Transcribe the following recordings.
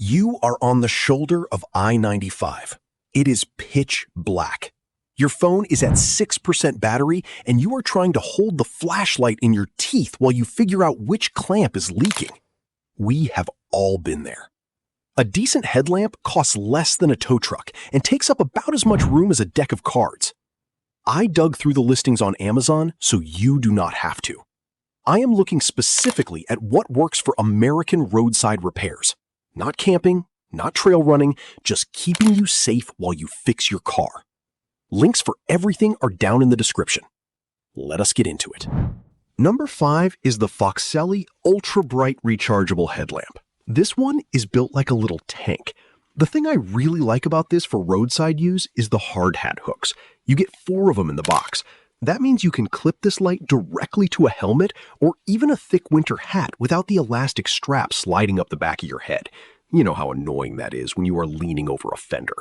You are on the shoulder of I-95. It is pitch black. Your phone is at 6% battery, and you are trying to hold the flashlight in your teeth while you figure out which clamp is leaking. We have all been there. A decent headlamp costs less than a tow truck and takes up about as much room as a deck of cards. I dug through the listings on Amazon so you do not have to. I am looking specifically at what works for American roadside repairs. Not camping, not trail running, just keeping you safe while you fix your car. Links for everything are down in the description. Let us get into it. Number 5 is the Foxelli Ultra Bright Rechargeable Headlamp. This one is built like a little tank. The thing I really like about this for roadside use is the hard hat hooks. You get 4 of them in the box. That means you can clip this light directly to a helmet or even a thick winter hat without the elastic strap sliding up the back of your head. You know how annoying that is when you are leaning over a fender.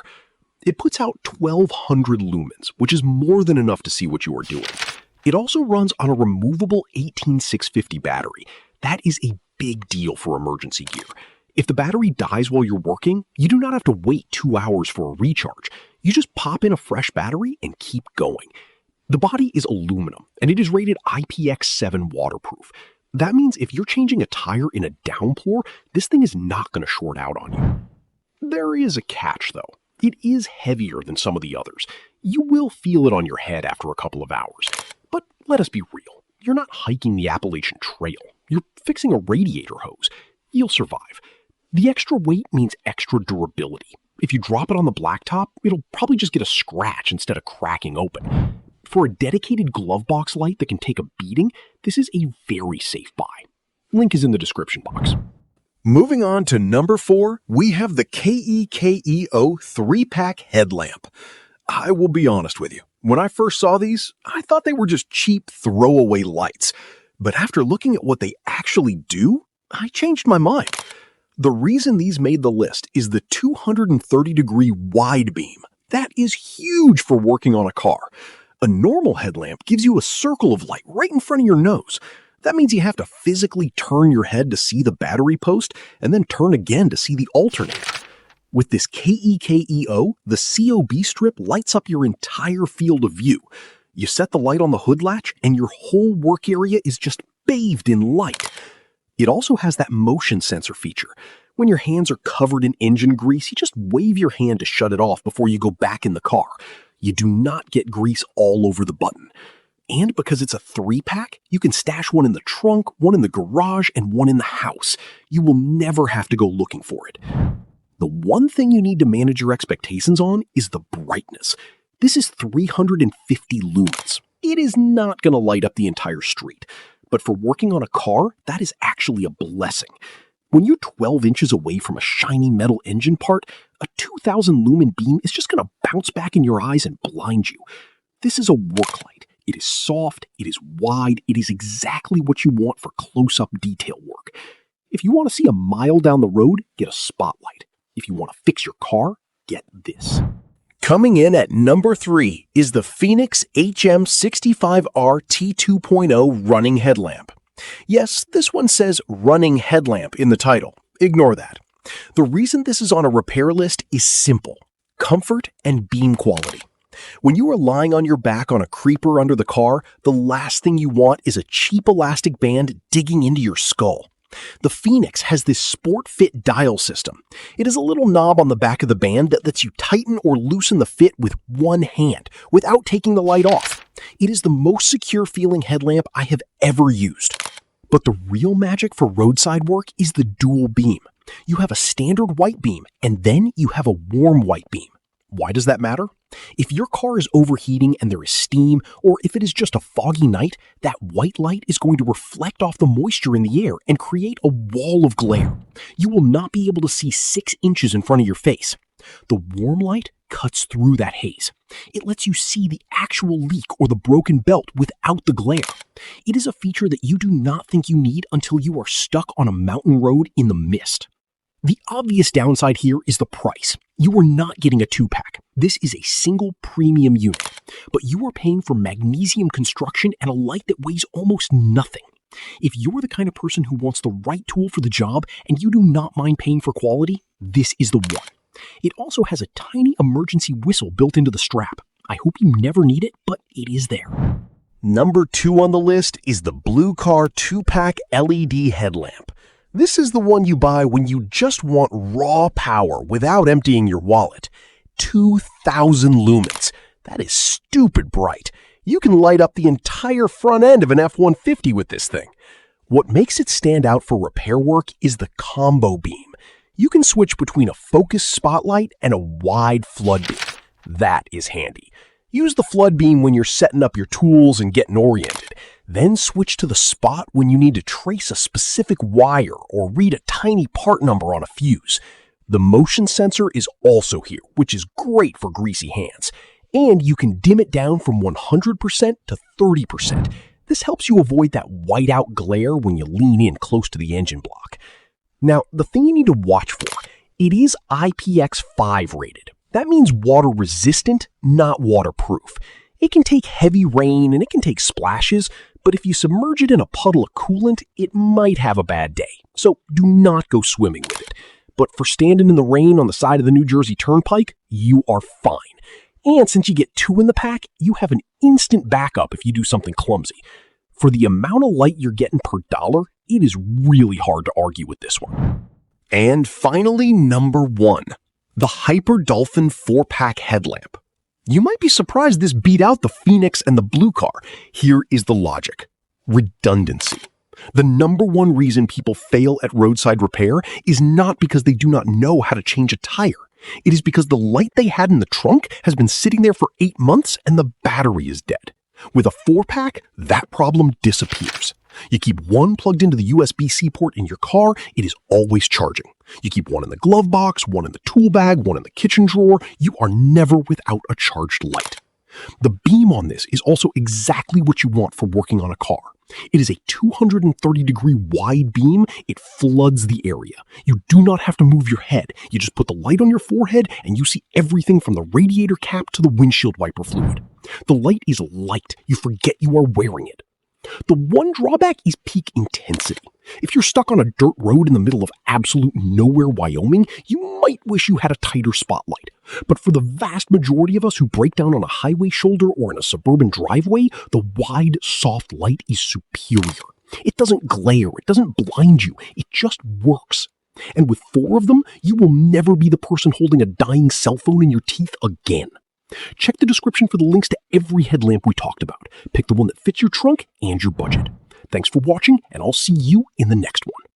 It puts out 1200 lumens, which is more than enough to see what you are doing. It also runs on a removable 18650 battery. That is a big deal for emergency gear. If the battery dies while you're working, you do not have to wait 2 hours for a recharge. You just pop in a fresh battery and keep going. The body is aluminum, and it is rated IPX7 waterproof. That means if you're changing a tire in a downpour, this thing is not going to short out on you. There is a catch, though. It is heavier than some of the others. You will feel it on your head after a couple of hours. But let us be real. You're not hiking the Appalachian Trail. You're fixing a radiator hose. You'll survive. The extra weight means extra durability. If you drop it on the blacktop, it'll probably just get a scratch instead of cracking open. For a dedicated glovebox light that can take a beating, this is a very safe buy. Link is in the description box. Moving on to number 4, we have the KYEKIO 3-pack headlamp. I will be honest with you. When I first saw these, I thought they were just cheap throwaway lights. But after looking at what they actually do, I changed my mind. The reason these made the list is the 230-degree wide beam. That is huge for working on a car. A normal headlamp gives you a circle of light right in front of your nose. That means you have to physically turn your head to see the battery post and then turn again to see the alternator. With this KYEKIO, the COB strip lights up your entire field of view. You set the light on the hood latch and your whole work area is just bathed in light. It also has that motion sensor feature. When your hands are covered in engine grease, you just wave your hand to shut it off before you go back in the car. You do not get grease all over the button. And because it's a 3-pack, you can stash one in the trunk, one in the garage, and one in the house. You will never have to go looking for it. The one thing you need to manage your expectations on is the brightness. This is 350 lumens. It is not going to light up the entire street. But for working on a car, that is actually a blessing. When you're 12 inches away from a shiny metal engine part, a 2000 lumen beam is just going to bounce back in your eyes and blind you. This is a work light. It is soft, it is wide, it is exactly what you want for close-up detail work. If you want to see a mile down the road, get a spotlight. If you want to fix your car, get this. Coming in at number 3 is the Fenix HM65R T2.0 running headlamp. Yes, this one says running headlamp in the title. Ignore that. The reason this is on a repair list is simple: comfort and beam quality. When you are lying on your back on a creeper under the car, the last thing you want is a cheap elastic band digging into your skull. The Fenix has this sport fit dial system. It is a little knob on the back of the band that lets you tighten or loosen the fit with one hand without taking the light off. It is the most secure feeling headlamp I have ever used. But the real magic for roadside work is the dual beam. You have a standard white beam and then you have a warm white beam. Why does that matter? If your car is overheating and there is steam, or if it is just a foggy night, that white light is going to reflect off the moisture in the air and create a wall of glare. You will not be able to see 6 inches in front of your face. The warm light cuts through that haze. It lets you see the actual leak or the broken belt without the glare. It is a feature that you do not think you need until you are stuck on a mountain road in the mist. The obvious downside here is the price. You are not getting a 2-pack. This is a single premium unit, but you are paying for magnesium construction and a light that weighs almost nothing. If you're the kind of person who wants the right tool for the job and you do not mind paying for quality, this is the one. It also has a tiny emergency whistle built into the strap. I hope you never need it, but it is there. Number 2 on the list is the Blukar 2-pack LED headlamp. This is the one you buy when you just want raw power without emptying your wallet. 2,000 lumens. That is stupid bright. You can light up the entire front end of an F-150 with this thing. What makes it stand out for repair work is the combo beam. You can switch between a focused spotlight and a wide flood beam. That is handy. Use the flood beam when you're setting up your tools and getting oriented. Then switch to the spot when you need to trace a specific wire or read a tiny part number on a fuse. The motion sensor is also here, which is great for greasy hands. And you can dim it down from 100% to 30%. This helps you avoid that whiteout glare when you lean in close to the engine block. Now, the thing you need to watch for, it is IPX5 rated. That means water resistant, not waterproof. It can take heavy rain and it can take splashes, but if you submerge it in a puddle of coolant, it might have a bad day. So do not go swimming with it. But for standing in the rain on the side of the New Jersey Turnpike, you are fine. And since you get 2 in the pack, you have an instant backup if you do something clumsy. For the amount of light you're getting per dollar, it is really hard to argue with this one. And finally, number 1, the HyperDolphin 4-pack headlamp. You might be surprised this beat out the Fenix and the Blukar. Here is the logic. Redundancy. The number 1 reason people fail at roadside repair is not because they do not know how to change a tire. It is because the light they had in the trunk has been sitting there for 8 months and the battery is dead. With a 4-pack, that problem disappears. You keep one plugged into the USB-C port in your car, it is always charging. You keep one in the glove box, one in the tool bag, one in the kitchen drawer. You are never without a charged light. The beam on this is also exactly what you want for working on a car. It is a 230-degree wide beam. It floods the area. You do not have to move your head. You just put the light on your forehead and you see everything from the radiator cap to the windshield wiper fluid. The light is light. You forget you are wearing it. The one drawback is peak intensity. If you're stuck on a dirt road in the middle of absolute nowhere, Wyoming, you might wish you had a tighter spotlight. But for the vast majority of us who break down on a highway shoulder or in a suburban driveway, the wide, soft light is superior. It doesn't glare, it doesn't blind you, it just works. And with 4 of them, you will never be the person holding a dying cell phone in your teeth again. Check the description for the links to every headlamp we talked about. Pick the one that fits your trunk and your budget. Thanks for watching, and I'll see you in the next one.